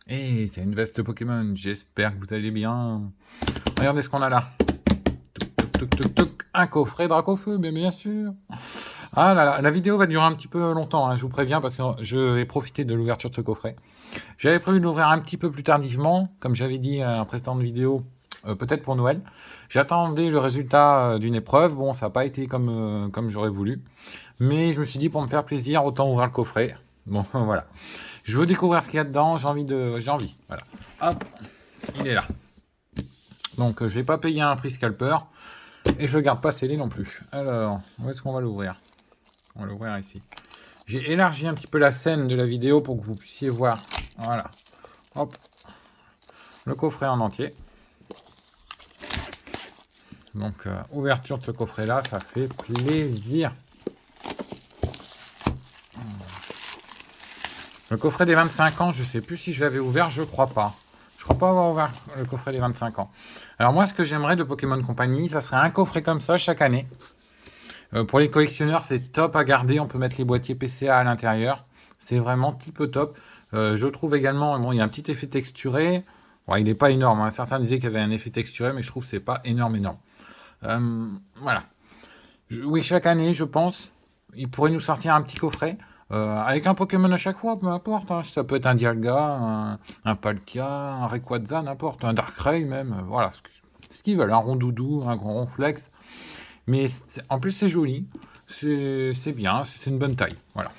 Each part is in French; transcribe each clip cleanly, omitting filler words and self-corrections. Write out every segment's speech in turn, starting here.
Et c'est une veste Pokémon, j'espère que vous allez bien. Regardez ce qu'on a là. Un coffret Dracofeu, mais bien sûr. Ah là là, la vidéo va durer un petit peu longtemps, hein, je vous préviens, parce que je vais profiter de l'ouverture de ce coffret. J'avais prévu de l'ouvrir un petit peu plus tardivement, comme j'avais dit à un précédente vidéo, peut-être pour Noël. J'attendais le résultat d'une épreuve, bon, ça n'a pas été comme j'aurais voulu. Mais je me suis dit, pour me faire plaisir, autant ouvrir le coffret. Bon, voilà. Je veux découvrir ce qu'il y a dedans, j'ai envie, voilà. Hop, il est là. Donc, je vais pas payer un prix scalper, et je garde pas scellé non plus. Alors, où est-ce qu'on va l'ouvrir? On va l'ouvrir ici. J'ai élargi un petit peu la scène de la vidéo pour que vous puissiez voir. Voilà. Hop. Le coffret en entier. Donc, ouverture de ce coffret-là, ça fait plaisir. Le coffret des 25 ans, je sais plus si je l'avais ouvert, je crois pas. Je crois pas avoir ouvert le coffret des 25 ans. Alors moi, ce que j'aimerais de Pokémon Company, ça serait un coffret comme ça chaque année. Pour les collectionneurs, c'est top à garder. On peut mettre les boîtiers PCA à l'intérieur. C'est vraiment type top. Je trouve également, bon, il y a un petit effet texturé. Bon, il n'est pas énorme, hein. Certains disaient qu'il y avait un effet texturé, mais je trouve que c'est pas énorme. Voilà. Oui, chaque année, je pense, il pourrait nous sortir un petit coffret. Avec un Pokémon à chaque fois, peu importe, hein. Ça peut être un Dialga, un Palkia, un Rayquaza, n'importe, un Darkrai même, voilà, ce qu'ils veulent, un Rondoudou, un Grand Ronflex. Mais en plus, c'est joli, c'est bien, c'est une bonne taille, voilà.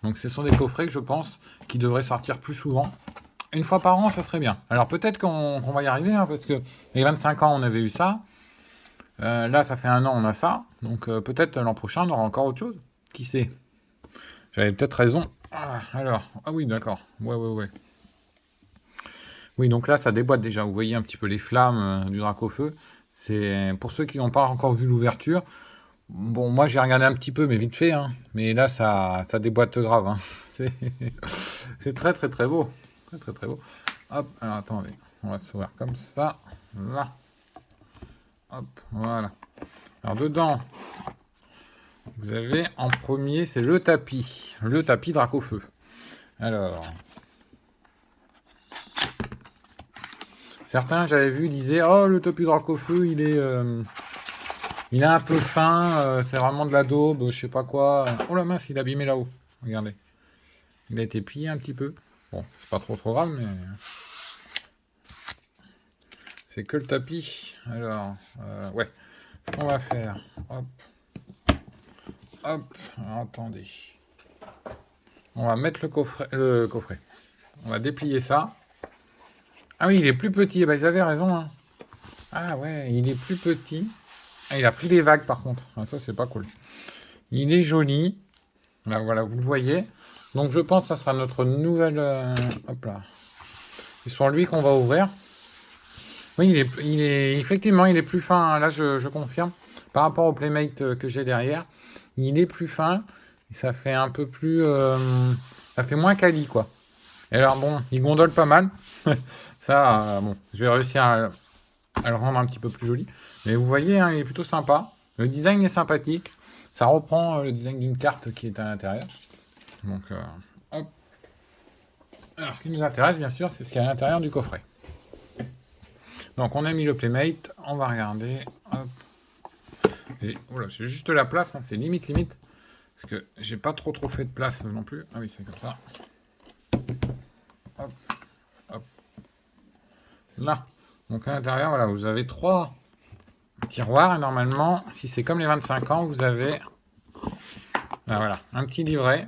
Donc ce sont des coffrets que je pense qui devraient sortir plus souvent. Une fois par an, ça serait bien. Alors peut-être qu'on va y arriver, hein, parce que les 25 ans, on avait eu ça. Là, ça fait un an, on a ça. Donc peut-être l'an prochain, on aura encore autre chose. Qui sait? J'avais peut-être raison. Ah oui, d'accord. Ouais. Oui, donc là, ça déboîte déjà. Vous voyez un petit peu les flammes du Dracofeu. C'est pour ceux qui n'ont pas encore vu l'ouverture. Bon, moi, j'ai regardé un petit peu, mais vite fait, hein. Mais là, ça déboîte grave, hein. C'est très, très, très beau. Très, très, très beau. Hop, alors attendez. On va s'ouvrir comme ça. Là. Hop, voilà. Alors dedans, vous avez en premier, c'est le tapis. Le tapis Dracofeu. Alors, certains, j'avais vu, disaient, oh, le tapis Dracofeu, il est un peu fin, c'est vraiment de la daube, je sais pas quoi. Oh la mince, il a abîmé là-haut. Regardez. Il a été plié un petit peu. Bon, c'est pas trop grave, mais c'est que le tapis. Alors, ouais. Ce qu'on va faire, hop. Alors, attendez. On va mettre le coffret. On va déplier ça. Ah oui, il est plus petit. Bah, ils avaient raison, hein. Ah ouais, il est plus petit. Ah, il a pris les vagues, par contre. Ah, ça, c'est pas cool. Il est joli. Là, voilà, vous le voyez. Donc, je pense que ça sera notre nouvelle... hop là. C'est sur lui qu'on va ouvrir. Oui, effectivement, il est plus fin. Là, je confirme. Par rapport au Playmate que j'ai derrière, il est plus fin. Et ça fait un peu plus... ça fait moins quali, quoi. Et alors, bon, il gondole pas mal. Ça, bon, je vais réussir à le rendre un petit peu plus joli. Mais vous voyez, hein, il est plutôt sympa. Le design est sympathique. Ça reprend le design d'une carte qui est à l'intérieur. Donc, hop. Alors, ce qui nous intéresse, bien sûr, c'est ce qu'il y a à l'intérieur du coffret. Donc, on a mis le Playmate. On va regarder. Hop. Et, voilà, c'est juste la place. Hein, c'est limite. Parce que j'ai pas trop fait de place non plus. Ah oui, c'est comme ça. Hop. Hop. Là. Donc, à l'intérieur, voilà, vous avez 3 tiroirs. Et normalement, si c'est comme les 25 ans, vous avez... voilà, un petit livret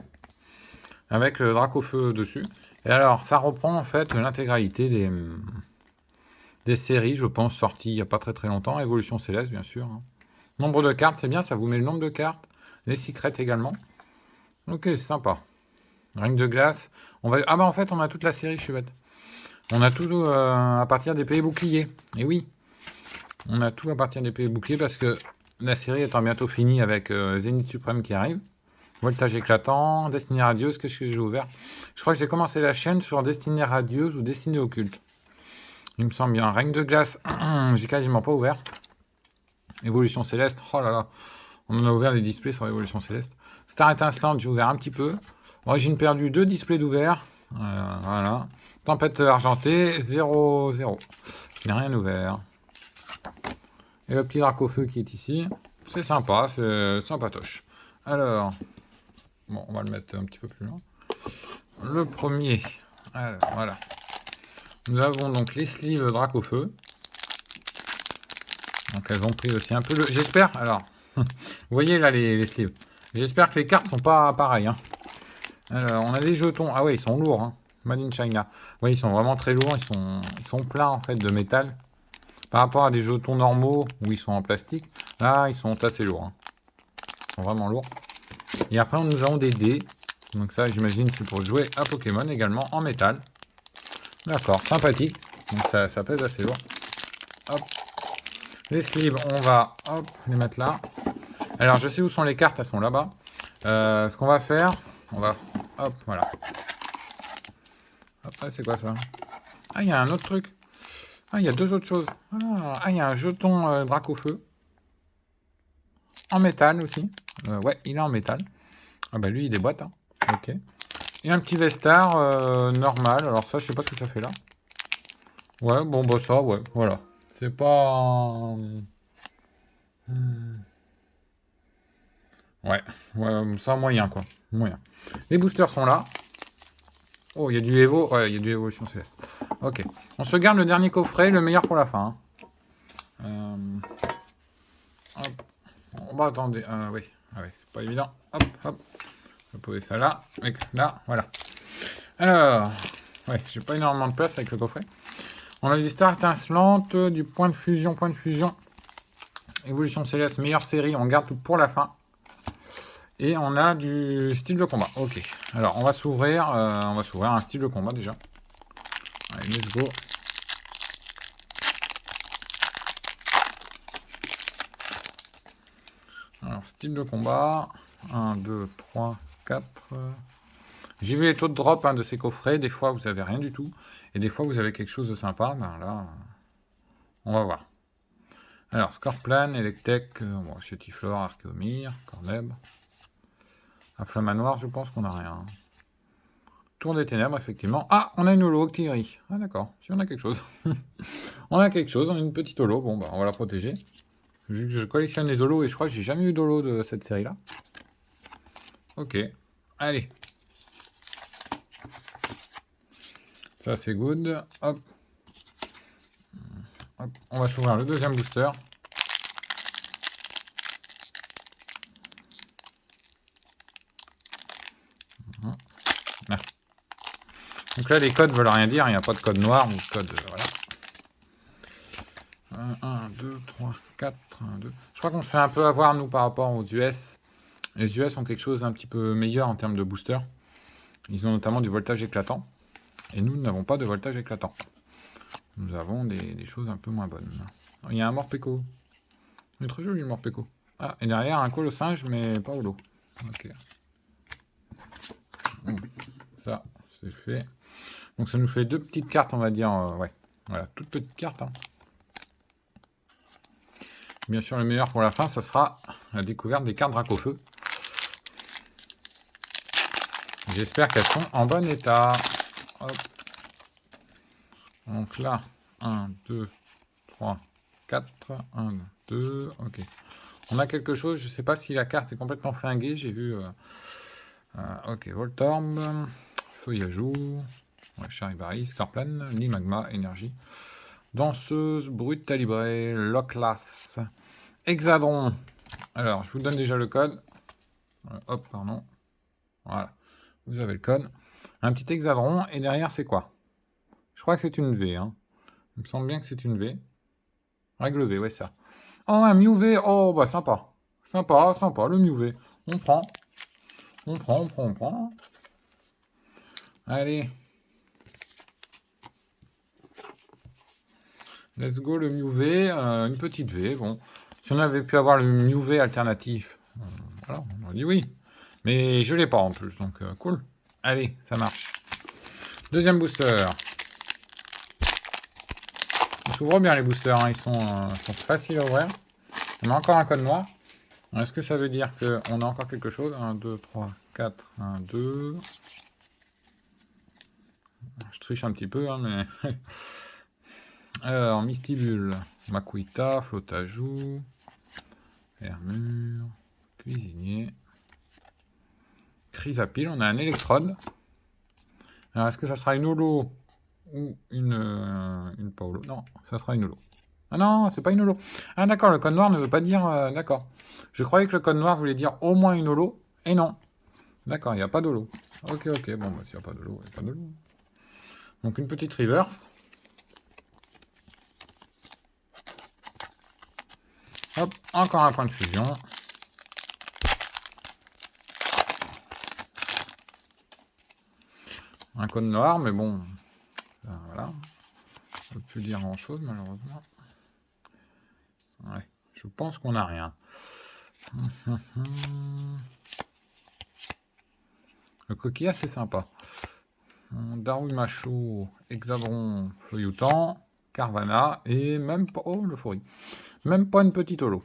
avec le Dracofeu dessus. Et alors, ça reprend en fait l'intégralité des séries, je pense, sorties il n'y a pas très longtemps. Évolution Céleste, bien sûr. Hein. Nombre de cartes, c'est bien, ça vous met le nombre de cartes. Les secrets également. Ok, c'est sympa. Ring de glace. Ah bah en fait, on a toute la série, je suis bête. On a tout à partir des pays boucliers. Et oui, on a tout à partir des pays boucliers parce que la série étant bientôt finie avec Zénith Suprême qui arrive. Voltage éclatant, Destinée radieuse, qu'est-ce que j'ai ouvert? Je crois que j'ai commencé la chaîne sur Destinée radieuse ou Destinée occulte. Il me semble bien. Règne de glace, j'ai quasiment pas ouvert. Évolution céleste, oh là là. On en a ouvert des displays sur Évolution céleste. Star étincelante, j'ai ouvert un petit peu. Origine perdue, 2 displays d'ouvert. Voilà. Tempête argentée, 0-0. Il n'y a rien ouvert. Et le petit Dracofeu qui est ici. C'est sympa, c'est sympatoche. Alors, bon, on va le mettre un petit peu plus loin. Le premier. Alors, voilà. Nous avons donc les sleeves Dracofeu. Donc elles ont pris aussi un peu le... J'espère, alors, vous voyez là les sleeves. J'espère que les cartes sont pas pareilles. Hein. Alors, on a des jetons. Ah ouais, ils sont lourds. Hein. Made in China. Oui, ils sont vraiment très lourds. Ils sont pleins en fait de métal. Par rapport à des jetons normaux où ils sont en plastique, là, ils sont assez lourds. Hein. Ils sont vraiment lourds. Et après, nous avons des dés. Donc ça, j'imagine, c'est pour jouer à Pokémon également en métal. D'accord, sympathique. Donc ça pèse assez lourd. Hop. Les sleeves, on va hop, les mettre là. Alors, je sais où sont les cartes, elles sont là-bas. Ce qu'on va faire, on va... Hop, voilà. Après, c'est quoi ça? Ah, il y a un autre truc. Ah, il y a deux autres choses. Ah, il y a un jeton Dracofeu. En métal aussi. Ouais, il est en métal. Ah bah lui, il déboîte. Hein. Ok. Et un petit Vestar normal. Alors ça, je sais pas ce que ça fait là. Ouais, bon, bah ça, ouais, voilà. C'est pas... Ouais, ouais, ça, moyen, quoi. Moyen. Les boosters sont là. Oh, il y a du Evo. Ouais, il y a du Évolution Céleste. Ok. On se garde le dernier coffret, le meilleur pour la fin. Hein. Hop. On va attendre. Oui. Ah ouais, c'est pas évident. Hop, hop. Je vais poser ça là. Et là, voilà. Alors, ouais, j'ai pas énormément de place avec le coffret. On a du Star étincelante, du point de fusion, Évolution Céleste, meilleure série, on garde tout pour la fin. Et on a du style de combat. Ok. Alors, on va s'ouvrir un style de combat déjà. Allez, let's go. Alors, style de combat. 1, 2, 3, 4. J'ai vu les taux de drop de ces coffrets. Des fois, vous avez rien du tout. Et des fois, vous avez quelque chose de sympa. Ben là, on va voir. Alors, Scorplan, Electek, bon, Chetiflore, Archeomir, Corneb. À Flamanoir, je pense qu'on n'a rien. Tour des Ténèbres, effectivement. Ah, on a une holo Octillerie. Ah, d'accord. Si, on a quelque chose. On a quelque chose, on a une petite holo. Bon, bah, on va la protéger. Je collectionne les holos et je crois que j'ai jamais eu d'holo de cette série-là. Ok. Allez. Ça, c'est good. Hop. Hop. On va s'ouvrir le deuxième booster. Merci. Donc là, les codes veulent rien dire. Il n'y a pas de code noir ou de code... voilà. 1, 2, 3, 4, 1, 2. Je crois qu'on se fait un peu avoir, nous, par rapport aux US. Les US ont quelque chose d'un petit peu meilleur en termes de booster. Ils ont notamment du voltage éclatant. Et nous n'avons pas de voltage éclatant. Nous avons des choses un peu moins bonnes. Il y a un Morpeko. Il est très joli, le Morpeko. Ah, et derrière, un Colosinge, mais pas holo. Ok. Ça, c'est fait. Donc ça nous fait deux petites cartes, on va dire. Ouais. Voilà, toutes petites cartes. Hein. Bien sûr, le meilleur pour la fin, ça sera la découverte des cartes Dracofeu. J'espère qu'elles sont en bon état. Hop. Donc là, 1, 2, 3, 4, 1, 2, ok. On a quelque chose, je ne sais pas si la carte est complètement flinguée, j'ai vu... ok, Voltorb, Feuillajou, ouais, Charivari, Scorplan, Limagma, Énergie, Danseuse, Brute Calibrée, Locklass, Hexadron. Alors, je vous donne déjà le code. Hop, pardon. Voilà, vous avez le code. Un petit Hexadron, et derrière, c'est quoi? Je crois que c'est une V. Hein. Il me semble bien que c'est une V. Règle V, ouais, ça. Oh, un Mew V. Oh, bah, sympa. Sympa, sympa, le Mew V. On prend. On prend. Allez. Let's go, le Mew V. Une petite V, bon. Si on avait pu avoir le Mew V alternatif, voilà, on aurait dit oui. Mais je l'ai pas en plus, donc cool. Allez, ça marche. Deuxième booster. Ils s'ouvrent bien les boosters, hein. Ils sont faciles à ouvrir. On a encore un code noir. Est-ce que ça veut dire qu'on a encore quelque chose? 1, 2, 3, 4, 1, 2. je triche un petit peu, hein, mais... Alors, Mystibule, Makuita, Flotajou, Hermure, Cuisinier, Chrysapile, on a un électrode. Alors, est-ce que ça sera une holo ou une pas holo? Non, ça sera une holo. Ah non, c'est pas une holo. Ah d'accord, le code noir ne veut pas dire... d'accord. Je croyais que le code noir voulait dire au moins une holo, et non. D'accord, il n'y a pas d'holo. Ok, bon, bah, s'il n'y a pas d'holo, il n'y a pas d'holo. Donc une petite reverse. Hop, encore un point de fusion. Un code noir, mais bon, voilà. On ne peut plus dire grand chose, malheureusement. Ouais, je pense qu'on n'a rien. Le coquillage, c'est sympa. Darui Macho, Hexadron, Floyoutan, Carvana, et même pas... Oh, le Fori. Même pas une petite holo.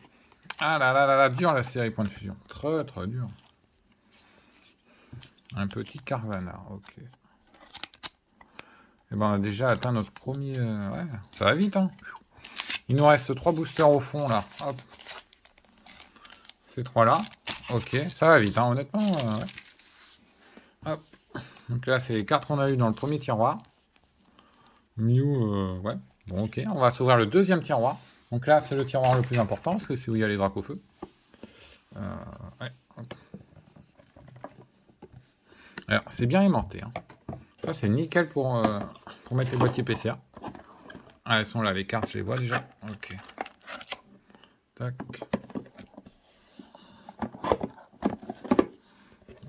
Ah là là là là, dur la série point de fusion. Très très dur. Un petit Carvana, ok. Et ben on a déjà atteint notre premier... ouais, ça va vite, hein. Il nous reste 3 boosters au fond, là. Hop. Ces 3-là. Ok, ça va vite, hein, honnêtement. Ouais. Hop. Donc là, c'est les cartes qu'on a eues dans le premier tiroir. Mew, ouais. Bon, ok. On va s'ouvrir le deuxième tiroir. Donc là, c'est le tiroir le plus important, parce que c'est où il y a les Dracofeu. Ouais. Hop. Alors, c'est bien aimanté, hein. Ça, c'est nickel pour mettre les boîtiers PCA. Ah, elles sont là, les cartes, je les vois déjà. Ok. Tac.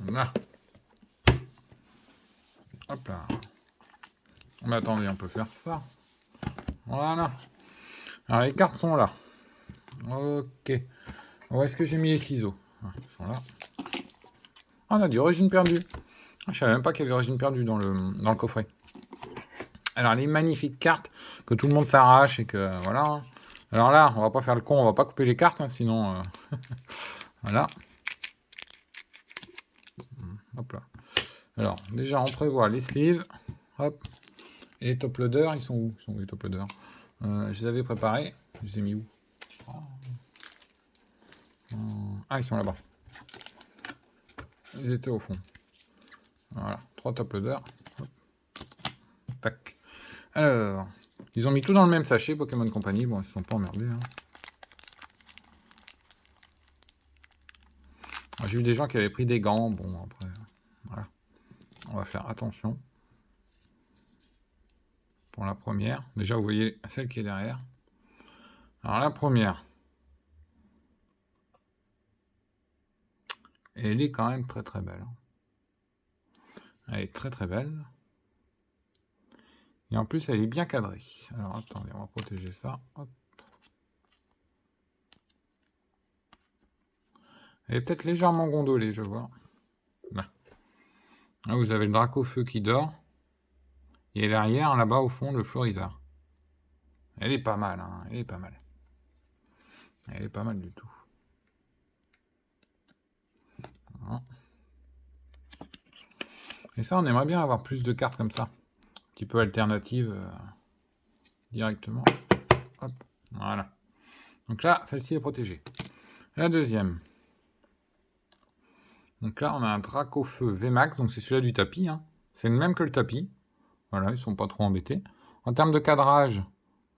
Là. Hop là. Mais attendez, on peut faire ça. Voilà. Alors, les cartes sont là. Ok. Où est-ce que j'ai mis les ciseaux? Ils sont là. Ah, on a dit origine perdue. Je savais même pas qu'il y avait origine perdue dans le coffret. Alors, les magnifiques cartes que tout le monde s'arrache et que... Voilà. Alors là, on va pas faire le con, on va pas couper les cartes, hein, sinon... voilà. Hop là. Alors, déjà, on prévoit les sleeves. Hop. Et les top loaders, ils sont où? Ils sont où les top loaders? Je les avais préparés. Je les ai mis où? Ah, ils sont là-bas. Ils étaient au fond. Voilà, 3 top loaders. Hop. Tac. Alors, ils ont mis tout dans le même sachet, Pokémon Company. Bon, ils se sont pas emmerdés. Hein. J'ai vu des gens qui avaient pris des gants. Bon, après, voilà. On va faire attention. Pour la première. Déjà, vous voyez celle qui est derrière. Alors, la première. Elle est quand même très très belle. Elle est très très belle. Et en plus, elle est bien cadrée. Alors, attendez, on va protéger ça. Hop. Elle est peut-être légèrement gondolée, je vois. Là. Là, vous avez le Dracofeu qui dort. Et derrière, là-bas, au fond, le Florizard. Elle est pas mal, hein. Elle est pas mal. Elle est pas mal du tout. Voilà. Et ça, on aimerait bien avoir plus de cartes comme ça. Un petit peu alternatives directement. Hop. Voilà. Donc là, celle-ci est protégée. La deuxième. Donc là, on a un Dracofeu VMAX. Donc c'est celui-là du tapis. Hein. C'est le même que le tapis. Voilà, ils sont pas trop embêtés. En termes de cadrage,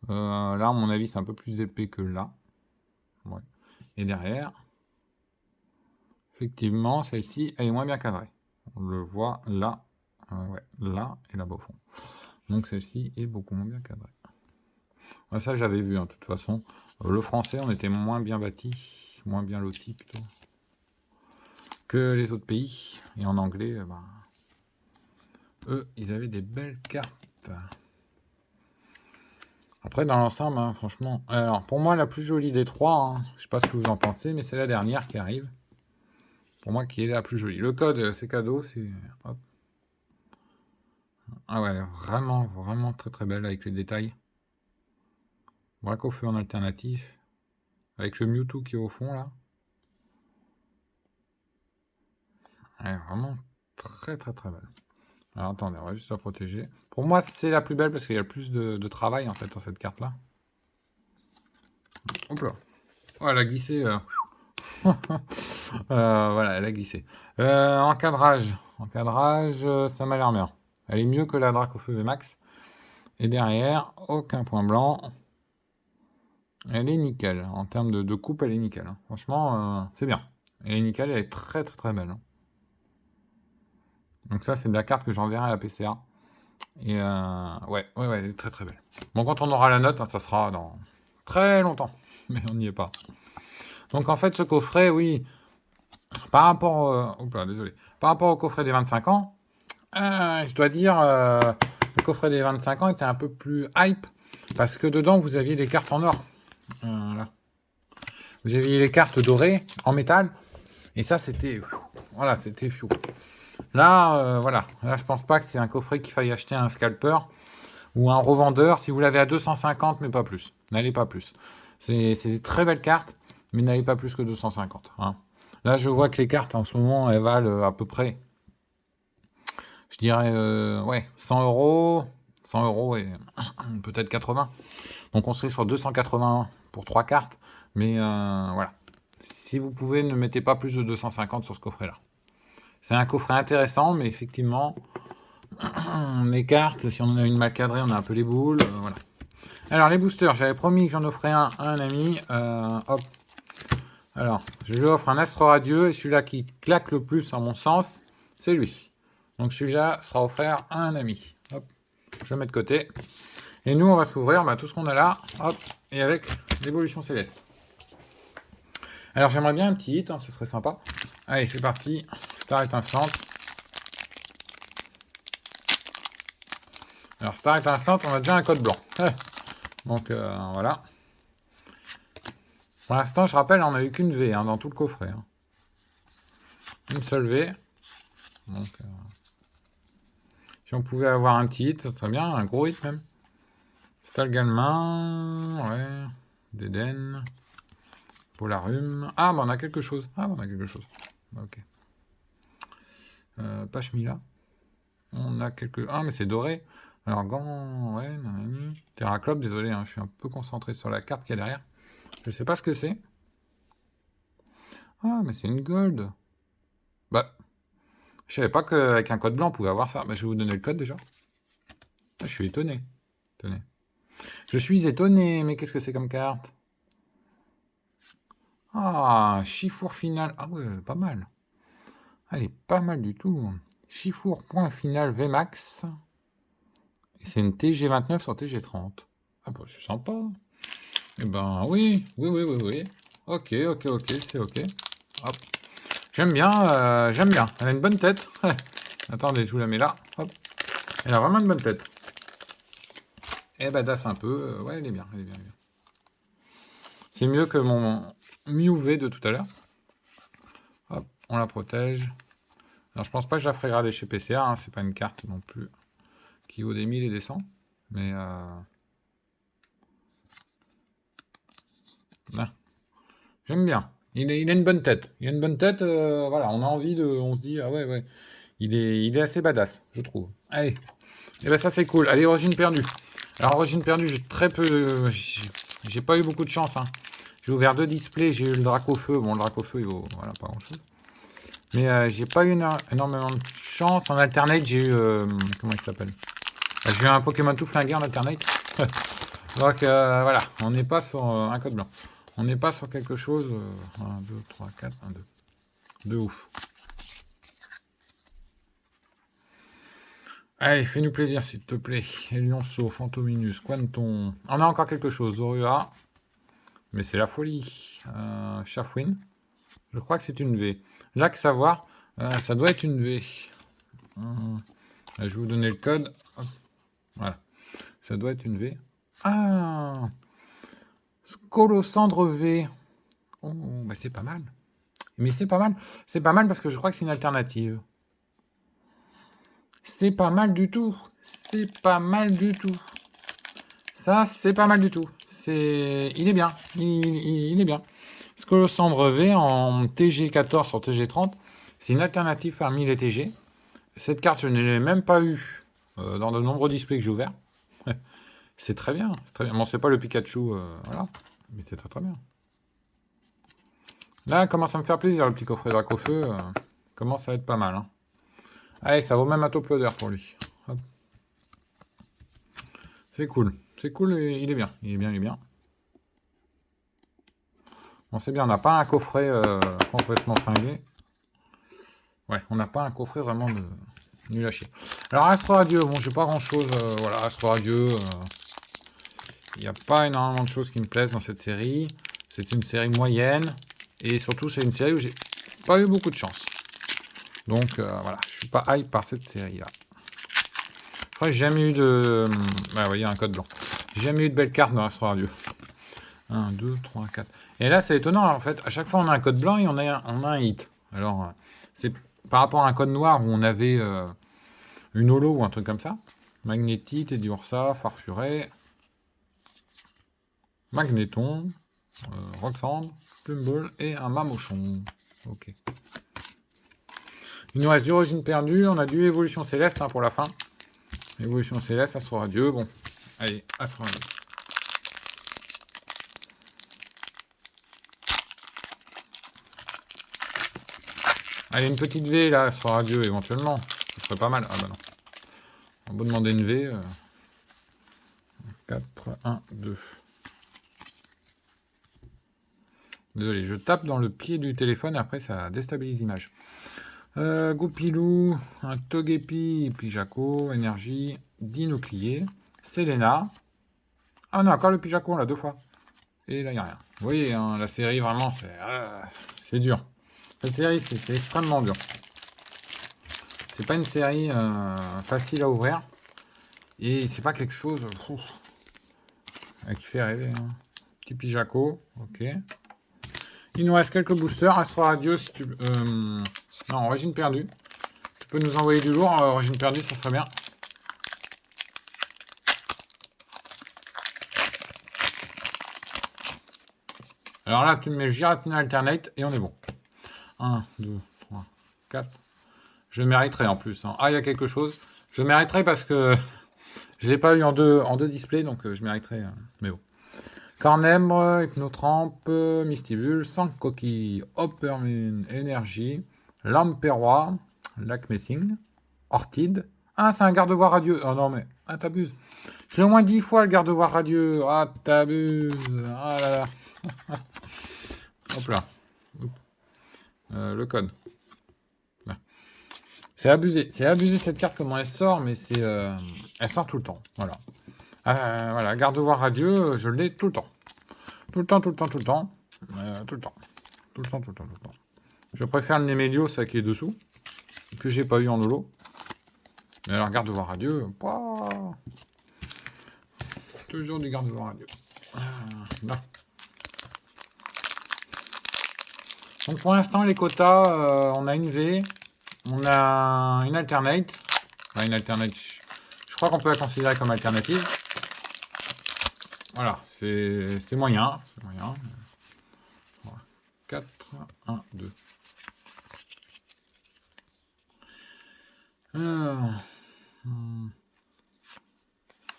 là, à mon avis, c'est un peu plus épais que là. Ouais. Et derrière, effectivement, celle-ci, elle est moins bien cadrée. On le voit là, ouais, là et là-bas au fond. Donc celle-ci est beaucoup moins bien cadrée. Ouais, ça, j'avais vu, hein, de toute façon. Le français, on était moins bien bâti, moins bien loti plutôt, que les autres pays. Et en anglais, ben, eux, ils avaient des belles cartes. Après, dans l'ensemble, hein, franchement... Alors, pour moi, la plus jolie des trois, hein, je sais pas ce que vous en pensez, mais c'est la dernière qui arrive. Pour moi, qui est la plus jolie. Le code, c'est cadeau, c'est... Hop. Ah ouais, elle est vraiment, vraiment très très belle avec les détails. Dracofeu en alternatif. Avec le Mewtwo qui est au fond, là. Elle est vraiment très très très belle. Alors attendez, on va juste la protéger. Pour moi, c'est la plus belle parce qu'il y a le plus de travail en fait dans cette carte-là. Hop là. Oh, elle a glissé. Voilà, elle a glissé. Encadrage. Encadrage, ça m'a l'air bien. Elle est mieux que la Dracofeu VMAX. Et derrière, aucun point blanc. Elle est nickel. En termes de coupe, elle est nickel. Hein. Franchement, c'est bien. Elle est nickel, elle est très très très belle. Hein. Donc ça, c'est de la carte que j'enverrai à la PCA. Et ouais, elle est très très belle. Bon, quand on aura la note, hein, ça sera dans très longtemps. Mais on n'y est pas. Donc en fait, ce coffret, oui, par rapport... désolé. Par rapport au coffret des 25 ans, je dois dire, le coffret des 25 ans était un peu plus hype. Parce que dedans, vous aviez les cartes en or. Là. Vous aviez les cartes dorées en métal. Et ça, c'était... Voilà, c'était fou. Là, voilà. Là, je pense pas que c'est un coffret qu'il faille acheter à un scalper ou un revendeur. Si vous l'avez à 250, mais pas plus. N'allez pas plus. C'est des très belles cartes, mais n'allez pas plus que 250. Hein. Là, je vois que les cartes, en ce moment, elles valent à peu près, je dirais, ouais, 100 euros. 100 euros et peut-être 80. Donc, on serait sur 280 pour 3 cartes. Mais voilà. Si vous pouvez, ne mettez pas plus de 250 sur ce coffret-là. C'est un coffret intéressant, mais effectivement, les cartes, si on en a une mal cadrée, on a un peu les boules. Voilà. Alors, les boosters, j'avais promis que j'en offrais un à un ami. Hop. Alors, je lui offre un Astre Radieux, et celui-là qui claque le plus, à mon sens, c'est lui. Donc, celui-là sera offert à un ami. Hop. Je le mets de côté. Et nous, on va s'ouvrir tout ce qu'on a là. Hop. Et avec l'évolution céleste. Alors, j'aimerais bien un petit hit, hein, ce serait sympa. Allez, c'est parti. Star étincelante. Alors, Star étincelante, on a déjà un code blanc. Donc, voilà. Pour l'instant, je rappelle, on n'a eu qu'une V hein, dans tout le coffret. Hein. Une seule V. Donc, si on pouvait avoir un petit hit, ça serait bien, un gros hit même. Stalgalmin, ouais. Déden. Polarum. Ah, bah on a quelque chose. Ok. Pashmila. On a quelques... Ah, mais c'est doré. Alors, gant... Ouais, nanani. Terraclope, désolé, hein, je suis un peu concentré sur la carte qu'il y a derrière. Je sais pas ce que c'est. Ah, mais c'est une gold. Bah, je savais pas qu'avec un code blanc, on pouvait avoir ça. Bah, je vais vous donner le code déjà. Ah, je suis étonné. Je suis étonné, mais qu'est-ce que c'est comme carte? Ah, Chifour final. Ah ouais, pas mal. Elle est pas mal du tout. Chifour point final VMAX. Et c'est une TG29 sur TG30. Ah bah, c'est sympa. Eh ben, oui. Ok, c'est ok. Hop. J'aime bien, j'aime bien. Elle a une bonne tête. Attendez, je vous la mets là. Hop. Elle a vraiment une bonne tête. Elle badass un peu. Ouais, elle est bien. C'est mieux que mon Mew V de tout à l'heure. Hop, on la protège. Alors, je pense pas que je la ferai grader chez PCA. Hein. C'est pas une carte non plus qui vaut des 1000 et des 100. Mais... j'aime bien. Il a une bonne tête. Voilà, on a envie de... On se dit, ah ouais. Il est assez badass, je trouve. Allez. Et ben ça, c'est cool. Allez, Origine perdue. Alors, Origine perdue, j'ai très peu... J'ai pas eu beaucoup de chance. Hein. J'ai ouvert 2 displays. J'ai eu le Dracofeu. Bon, le Dracofeu, il vaut... Voilà, pas grand-chose. Mais j'ai pas eu énormément de chance. En alternate, j'ai eu... comment il s'appelle? J'ai eu un Pokémon tout flingué en alternate. Donc, voilà. On n'est pas sur un code blanc. On n'est pas sur quelque chose... 1, 2, 3, 4, 1, 2. De ouf. Allez, fais-nous plaisir, s'il te plaît. Elionceau, Fantominus, Quanton. On a encore quelque chose. Zorua. Mais c'est la folie. Chafouine. Je crois que c'est une V. Lac Savoir. Ça doit être une V. Je vais vous donner le code. Hop. Voilà. Ça doit être une V. Ah, Scolocendre V. Oh, bah c'est pas mal. Mais c'est pas mal. C'est pas mal parce que je crois que c'est une alternative. C'est pas mal du tout. Ça, c'est pas mal du tout. Il est bien. Il est bien. Scolocendre V en TG14 sur TG30. C'est une alternative parmi les TG. Cette carte, je ne l'ai même pas eu dans de nombreux displays que j'ai ouverts. C'est très bien. C'est très bien. Bon, c'est pas le Pikachu, voilà. Mais c'est très très bien. Là, commence à me faire plaisir, le petit coffret Dracofeu. Commence à être pas mal. Hein. Allez, ça vaut même un top loader pour lui. Hop. C'est cool. C'est cool, il est bien. Il est bien, il est bien. Bon, c'est bien, on n'a pas un coffret complètement fringué. Ouais, on n'a pas un coffret vraiment nul à chier. Alors, Astro Radieux, bon, j'ai pas grand chose. Voilà, Astro Radieux. Il n'y a pas énormément de choses qui me plaisent dans cette série. C'est une série moyenne. Et surtout, c'est une série où j'ai pas eu beaucoup de chance. Donc, voilà, je suis pas hype par cette série-là. Je crois que j'ai jamais eu de... Ah oui, il y a un code blanc. J'ai jamais eu de belle carte dans Astro Radieux. 1, 2, 3, 4. Et là, c'est étonnant, en fait. À chaque fois, on a un code blanc et on a un hit. Alors, c'est par rapport à un code noir où on avait une holo ou un truc comme ça. Magnétite, Edursa, Farfuret, Magnéton, Roxandre, Plumball et un Mamochon. Ok. Il nous reste du Origine perdue. On a du Évolution Céleste hein, pour la fin. Évolution Céleste, Astro Radieux. Bon, allez, Astro Radieux. Allez, une petite V là, Astro Radieux éventuellement. Ce serait pas mal. Ah bah non. On va demander une V. 4, 1, 2. Désolé, je tape dans le pied du téléphone, après ça déstabilise l'image. Goupilou, un Togepi, Pijaco, Énergie, Dinoclier, Selena. Ah non, encore le Pijaco, on l'a 2 fois. Et là, il n'y a rien. Vous voyez, hein, la série, vraiment, c'est dur. Cette série, c'est extrêmement dur. C'est pas une série facile à ouvrir. Et c'est pas quelque chose qui fait rêver. Hein. Petit Pijaco, ok. Il nous reste quelques boosters. Astro Radio, si tu... non, Origine perdue. Tu peux nous envoyer du lourd. Origine perdue, ça serait bien. Alors là, tu me mets Giratina Alternate et on est bon. 1, 2, 3, 4. Je mériterai en plus. Hein. Ah, il y a quelque chose. Je mériterai parce que je ne l'ai pas eu en deux displays, donc je mériterai. Mais bon. Cornembre, Hypnotrampe, Mystibule, Sankoki, Hoppermune, Énergie, Lamperrois, Lac Messing, Ortide. Ah, c'est un garde-voix radieux. Oh non, mais. Ah, t'abuses. Je l'ai au moins 10 fois le garde-voix radieux. Ah, t'abuses. Ah là là. Hop là. Le code. Là. C'est abusé. C'est abusé cette carte, comment elle sort, mais c'est. Elle sort tout le temps. Voilà. Voilà, garde-voix radieux, je l'ai tout le temps. Tout le temps, tout le temps, tout le temps. Tout le temps. Tout le temps, tout le temps, tout le temps. Je préfère le Nemelios ça qui est dessous, que j'ai pas eu en holo. Mais alors, garde-voix radieux, toujours du garde-voix radieux. Là. Donc pour l'instant, les quotas, on a une V, on a une alternate. Enfin, une alternate, je crois qu'on peut la considérer comme alternative. Voilà, c'est moyen. C'est moyen. 3, 4, 1, 2.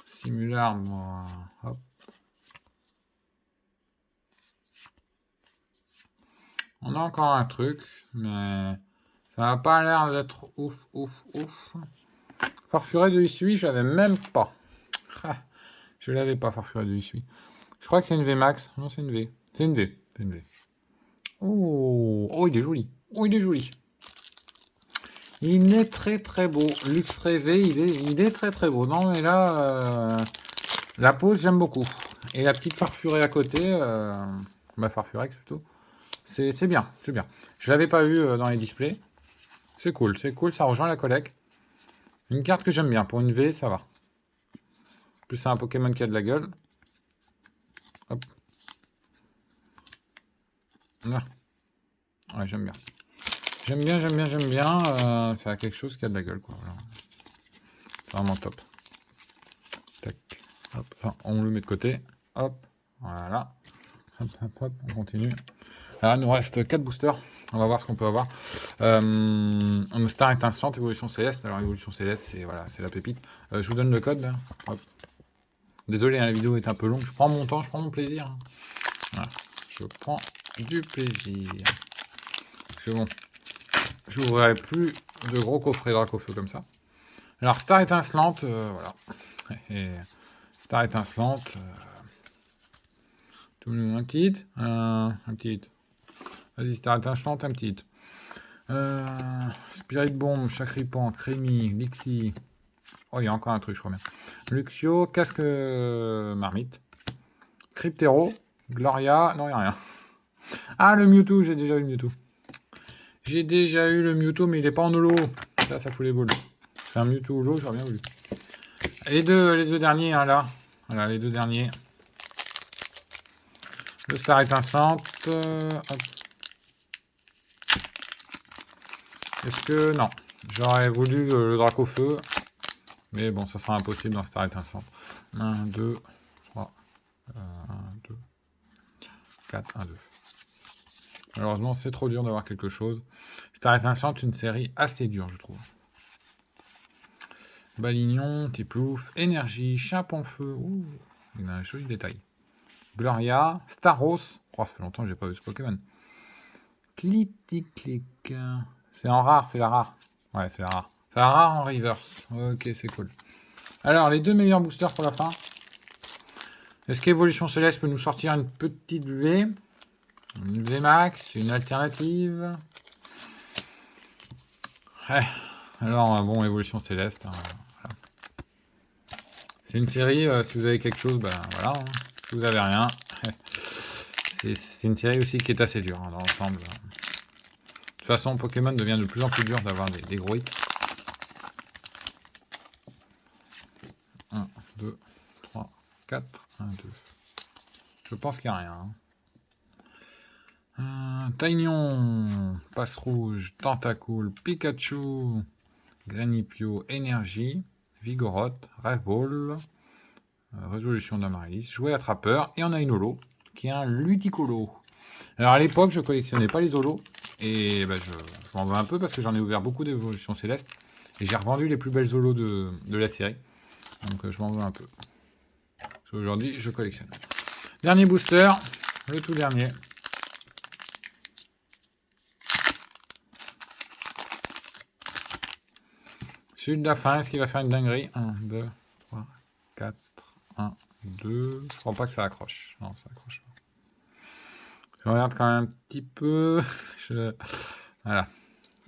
Simular, moi. Hop. On a encore un truc, mais ça n'a pas l'air d'être ouf, ouf, ouf. Farfuret de Issui, je l'avais même pas. Je l'avais pas, Farfuret de Issui. Je crois que c'est une V max. Non, c'est une V. C'est une V. C'est une V. Oh, il est joli. Oh, il est joli. Il est très très beau. Luxray V, il est très très beau. Non, mais là, la pose, j'aime beaucoup. Et la petite Farfuret à côté, Farfurex plutôt. C'est bien, c'est bien. Je l'avais pas vu dans les displays. C'est cool, ça rejoint la collecte. Une carte que j'aime bien. Pour une V, ça va. En plus, c'est un Pokémon qui a de la gueule. Hop. Là. Ouais, j'aime bien. J'aime bien. Ça a quelque chose qui a de la gueule, quoi. Voilà. C'est vraiment top. Tac. Hop. Enfin, on le met de côté. Hop. Voilà. Hop, hop, hop. On continue. Alors, il nous reste 4 boosters. On va voir ce qu'on peut avoir. Star étincelante, évolution céleste. Alors, évolution céleste, c'est voilà, c'est la pépite. Je vous donne le code. Là. Hop. Désolé, hein, la vidéo est un peu longue. Je prends mon temps, je prends mon plaisir. Voilà. Je prends du plaisir. Parce que bon, je n'ouvrirai plus de gros coffrets Dracofeu comme ça. Alors, Star étincelante, voilà. Et Star étincelante. Tout le monde, un petit hit. Un petit hit. Vas-y, Star étincelante, un petit hit. Spirit Bomb, Chacripan, Crémy, Lixi. Oh, il y a encore un truc, je crois bien. Luxio, Casque Marmite. Cryptero, Gloria. Non, il n'y a rien. Ah, le Mewtwo, j'ai déjà eu le Mewtwo. J'ai déjà eu le Mewtwo, mais il n'est pas en holo. Ça fout les boules. C'est un Mewtwo holo, j'aurais bien voulu. Les deux derniers, hein, là. Voilà, les deux derniers. Le Star étincelante. Hop. Est-ce que... Non. J'aurais voulu le Dracofeu. Mais bon, ça sera impossible dans Star étincelante. 1, 2, 3. 1, 2, 4, 1, 2. Malheureusement, c'est trop dur d'avoir quelque chose. Star étincelante, une série assez dure, je trouve. Balignon, Tiplouf, Énergie, Chapon-Feu. Ouh, il a un joli détail. Gloria, Staros. Oh, ça fait longtemps que j'ai pas vu ce Pokémon. Clitic-clic. C'est en rare, c'est la rare. Ouais, c'est la rare. C'est la rare en reverse. Ok, c'est cool. Alors, les deux meilleurs boosters pour la fin. Est-ce qu'Évolution Céleste peut nous sortir une petite V? Une VMAX, une alternative? Ouais. Alors, bon, Évolution Céleste. Hein, voilà. C'est une série, si vous avez quelque chose, ben voilà. Hein. Si vous avez rien, c'est une série aussi qui est assez dure hein, dans l'ensemble. De toute façon, Pokémon devient de plus en plus dur d'avoir des gros hits. 1, 2, 3, 4, 1, 2. Je pense qu'il n'y a rien. Taignon, Passe Rouge, Tentacool, Pikachu, Granipio, Énergie, Vigoroth, Rêve Ball, Résolution d'Amaryllis, Jouet Attrapeur, et on a une holo, qui est un Luticolo. Alors à l'époque, je collectionnais pas les holos, et ben, je m'en veux un peu parce que j'en ai ouvert beaucoup d'évolutions célestes, et j'ai revendu les plus belles holos de la série, donc je m'en veux un peu. Parce qu'aujourd'hui, je collectionne. Dernier booster, le tout dernier. Celui de la fin, est-ce qu'il va faire une dinguerie? 1, 2, 3, 4, 1, 2. Je crois pas que ça accroche. Non, ça accroche pas. Je regarde quand même un petit peu. Voilà.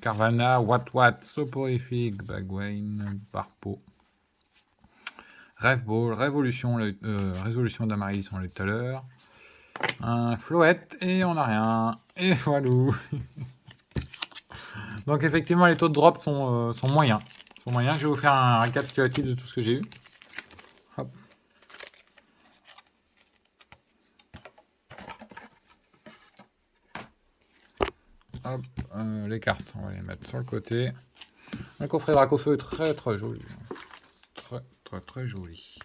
Carvana, Wat, Soporifique, Bagwayne, Barpo. Rêve Ball, Révolution, Résolution d'Amaryllis, on l'a eu tout à l'heure. Un Floette, et on n'a rien. Et voilà. Donc effectivement, les taux de drop sont moyens. Je vais vous faire un récapitulatif de tout ce que j'ai eu. Hop. Hop, les cartes, on va les mettre sur le côté. Un coffret Dracofeu est très très joli. Très très très joli.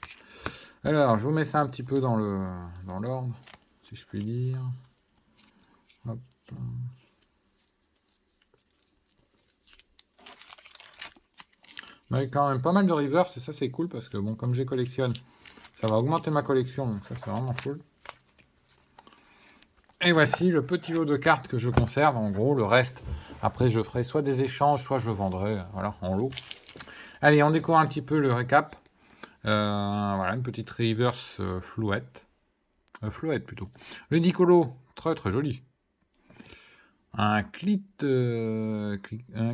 Alors, je vous mets ça un petit peu dans l'ordre, si je puis dire. Hop. Mais quand même pas mal de reverse, et ça c'est cool parce que bon, comme je les collectionne, ça va augmenter ma collection, donc ça c'est vraiment cool. Et voici le petit lot de cartes que je conserve, en gros le reste, après je ferai soit des échanges, soit je vendrai, voilà, en lot. Allez, on découvre un petit peu le récap. Voilà, une petite reverse flouette. Flouette plutôt. Le Dicolo, très très joli. Un clit... un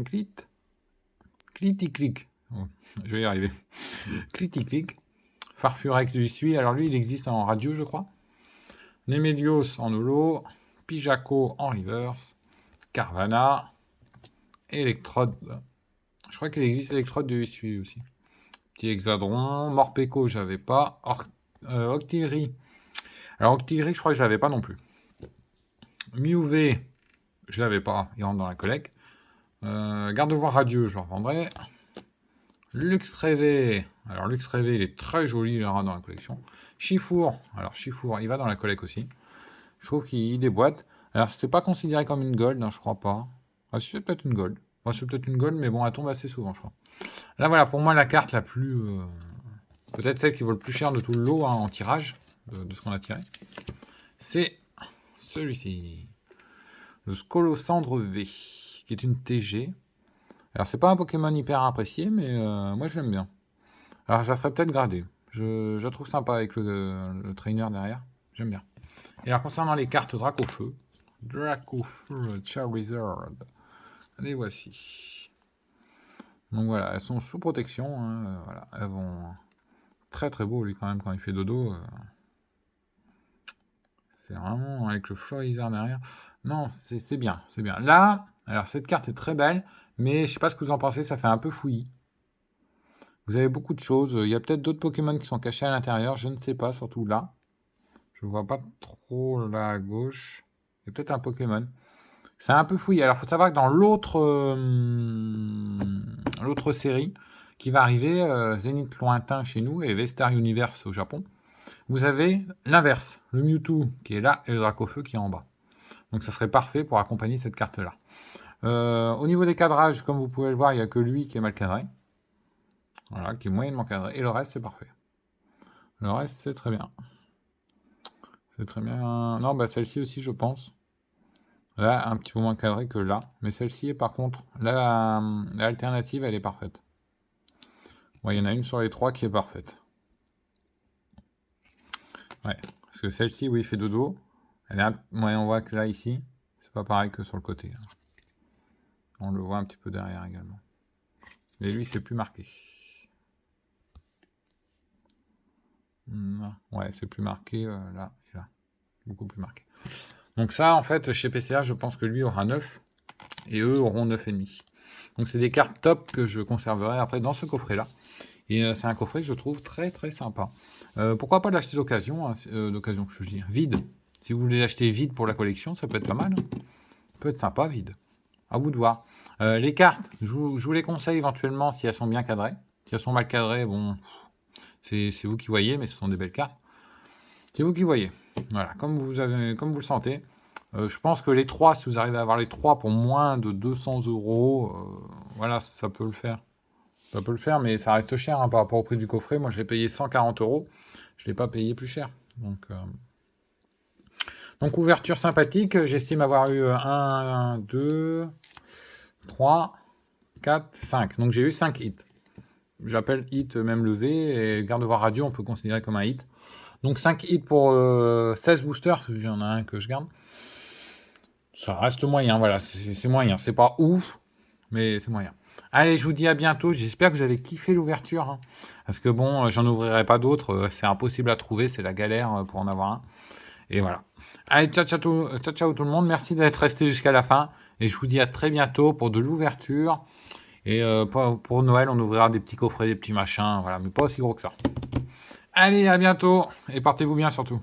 clit... Clitic-clic. Oh, je vais y arriver. Clitic-clic. Farfurex lui suit. Alors lui, il existe en radio, je crois. Nemelios en holo. Pijaco en reverse. Carvana. Electrode. Je crois qu'il existe Electrode de Uisui aussi. Petit Hexadron. Morpeko, j'avais pas. Octillerie. Alors Octillerie, je crois que je l'avais pas non plus. Miuv, je l'avais pas. Il rentre dans la collecte. Garde-voix radieux, je le revendrai. Lux Rêvé. Alors, Lux Rêvé, il est très joli, il ira dans la collection. Chifour. Alors, Chifour, il va dans la collecte aussi. Je trouve qu'il déboîte. Alors, c'est pas considéré comme une gold, hein, je crois pas. Ah, si, c'est peut-être une gold. Bon, c'est peut-être une gold, mais bon, elle tombe assez souvent, je crois. Là, voilà, pour moi, la carte la plus... peut-être celle qui vaut le plus cher de tout le lot, hein, en tirage, de ce qu'on a tiré. C'est celui-ci. Le Scolosandre V, qui est une TG. Alors, c'est pas un Pokémon hyper apprécié, mais moi, je l'aime bien. Alors, je la ferai peut-être grader. Je la trouve sympa avec le trainer derrière. J'aime bien. Et alors, concernant les cartes Dracofeu, Charizard, les voici. Donc voilà, elles sont sous protection. Hein, voilà, elles vont très très beau lui quand même quand il fait dodo. C'est vraiment avec le Charizard derrière. Non, c'est bien, c'est bien. Là, alors cette carte est très belle, mais je sais pas ce que vous en pensez, ça fait un peu fouillis. Vous avez beaucoup de choses. Il y a peut-être d'autres Pokémon qui sont cachés à l'intérieur, je ne sais pas, surtout là. Je vois pas trop là à gauche. Il y a peut-être un Pokémon. C'est un peu fouillé. Alors, il faut savoir que dans l'autre série qui va arriver, Zénith Lointain chez nous et Vestar Universe au Japon, vous avez l'inverse, le Mewtwo qui est là et le Dracofeu qui est en bas. Donc, ça serait parfait pour accompagner cette carte-là. Au niveau des cadrages, comme vous pouvez le voir, il n'y a que lui qui est mal cadré. Voilà, qui est moyennement cadré. Et le reste, c'est parfait. Le reste, c'est très bien. C'est très bien. Non, bah celle-ci aussi, je pense. Là, un petit peu moins cadré que là. Mais celle-ci, par contre, l'alternative, elle est parfaite. Ouais, il y en a une sur les trois qui est parfaite. Ouais, parce que celle-ci, oui, il fait dodo. Ouais, on voit que là, ici, c'est pas pareil que sur le côté. On le voit un petit peu derrière également. Mais lui, c'est plus marqué. Ouais, c'est plus marqué là et là. Beaucoup plus marqué. Donc ça, en fait, chez PCA, je pense que lui aura 9 et eux auront 9,5. Donc c'est des cartes top que je conserverai après dans ce coffret-là. Et c'est un coffret que je trouve très très sympa. Pourquoi pas l'acheter d'occasion, d'occasion, je veux dire, vide. Si vous voulez l'acheter vide pour la collection, ça peut être pas mal. Ça peut être sympa, vide. À vous de voir. Les cartes, je vous les conseille éventuellement si elles sont bien cadrées. Si elles sont mal cadrées, bon, c'est vous qui voyez, mais ce sont des belles cartes. C'est vous qui voyez. Voilà, comme vous le sentez. Je pense que les 3, si vous arrivez à avoir les 3 pour moins de 200 €, voilà, ça peut le faire. Ça peut le faire, mais ça reste cher hein, par rapport au prix du coffret. Moi, je l'ai payé 140 €. Je ne l'ai pas payé plus cher. Donc ouverture sympathique. J'estime avoir eu 1, 2, 3, 4, 5. Donc j'ai eu 5 hits. J'appelle hit même levé. Et Gardevoir Radio, on peut considérer comme un hit. Donc 5 hits pour 16 boosters. Il y en a un que je garde. Ça reste moyen, voilà. C'est moyen. C'est pas ouf, mais c'est moyen. Allez, je vous dis à bientôt. J'espère que vous avez kiffé l'ouverture. Hein, parce que bon, j'en ouvrirai pas d'autres. C'est impossible à trouver. C'est la galère pour en avoir un. Et voilà. Allez, ciao, ciao, ciao tout le monde. Merci d'être resté jusqu'à la fin. Et je vous dis à très bientôt pour de l'ouverture. Et pour Noël, on ouvrira des petits coffrets, des petits machins. Voilà, mais pas aussi gros que ça. Allez, à bientôt. Et portez-vous bien surtout.